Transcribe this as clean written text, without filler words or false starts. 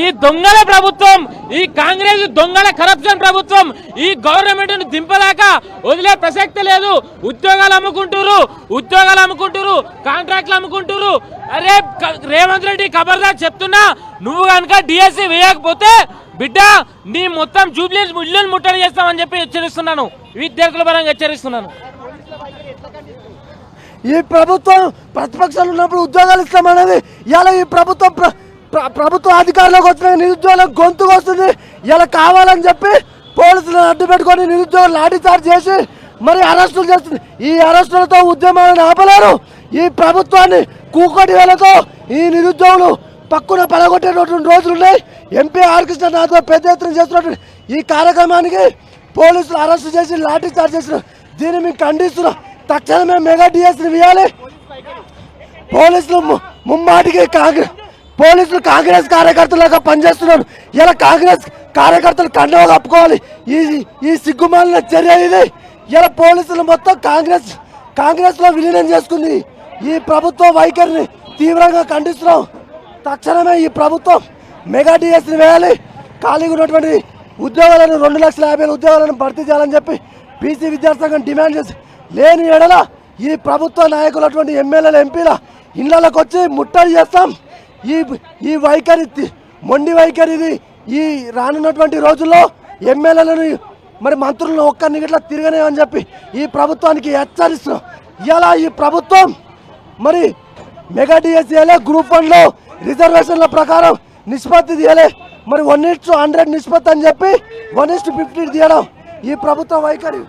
ఈ దొంగల ప్రభుత్వం, ఈ కాంగ్రెస్ దొంగల కరప్షన్ ప్రభుత్వం ఈ గవర్నమెంట్ దింపదాకా వదిలే ప్రసక్తి లేదు. ఉద్యోగాలు అమ్ముకుంటారు, కాంట్రాక్ట్లు అమ్ముకుంటారు. అరే రేవంత్ రెడ్డి ఖబర్దార్ చెప్తున్నా, నువ్వు కనుక డిఎస్సి వేయకపోతే బిడ్డ నీ మొత్తం జూబ్లీస్ ఇల్లును ముట్టడి చేస్తామని చెప్పి హెచ్చరిస్తున్నాను. విద్యార్థుల పరంగా హెచ్చరిస్తున్నాను. ఈ ప్రభుత్వం ప్రతిపక్షాలు ఉన్నప్పుడు ఉద్యోగాలు ఇస్తామనేది ఇలా ఈ ప్రభుత్వ అధికారులకు వచ్చిన నిరుద్యోగులకు గొంతుకు వస్తుంది. ఇలా కావాలని చెప్పి పోలీసులను అడ్డు పెట్టుకొని నిరుద్యోగులు లాఠీచార్జ్ చేసి మరి అరెస్టులు చేస్తుంది. ఈ అరెస్టులతో ఉద్యమాలను ఆపలేరు. ఈ ప్రభుత్వాన్ని కూకటి వేలతో ఈ నిరుద్యోగులు పక్కున పడగొట్టేటటువంటి రోజులు ఉన్నాయి. ఎంపీ ఆర్ కృష్ణనాథ్ పెద్ద ఎత్తున చేస్తున్నటువంటి ఈ కార్యక్రమానికి పోలీసులు అరెస్టు చేసి లాఠీచార్జ్ చేస్తున్నారు. దీన్ని మేము ఖండిస్తున్నాం. తక్షణమే మెగా డిఎస్ని వేయాలి. పోలీసులు ముమ్మాటికి పోలీసులు కాంగ్రెస్ కార్యకర్తలుగా పనిచేస్తున్నారు. ఇలా కాంగ్రెస్ కార్యకర్తలు కండవ కప్పుకోవాలి. ఈ సిగ్గుమాలిన చర్య ఇది. ఇలా పోలీసులు మొత్తం కాంగ్రెస్లో విలీనం చేసుకుంది. ఈ ప్రభుత్వ వైఖరిని తీవ్రంగా ఖండిస్తున్నాం. తక్షణమే ఈ ప్రభుత్వం మెగా డిఎస్ని వేయాలి. ఖాళీగా ఉన్నటువంటి ఉద్యోగాలను 2,50,000 ఉద్యోగాలను భర్తీ చేయాలని చెప్పి బీసీ విద్యాసంఘం డిమాండ్ చేసి, లేని ఎడల ఈ ప్రభుత్వ నాయకులు అటువంటి ఎమ్మెల్యేల ఎంపీల ఇళ్లకు వచ్చి ముట్టడి చేస్తాం. ఈ వైఖరి మొండి వైఖరి ఇది. ఈ రానున్నటువంటి రోజుల్లో ఎమ్మెల్యేలను మరి మంత్రులను ఒక్కరిని ఇట్లా తిరగనేమని చెప్పి ఈ ప్రభుత్వానికి హెచ్చరిస్తున్నాం. ఇలా ఈ ప్రభుత్వం మరి మెగా డిఎస్ తీయాలి, గ్రూప్ 1లో రిజర్వేషన్ల ప్రకారం నిష్పత్తి తీయాలి. మరి 1:100 నిష్పత్తి అని చెప్పి 1:50 తీయడం ఈ ప్రభుత్వ వైఖరి.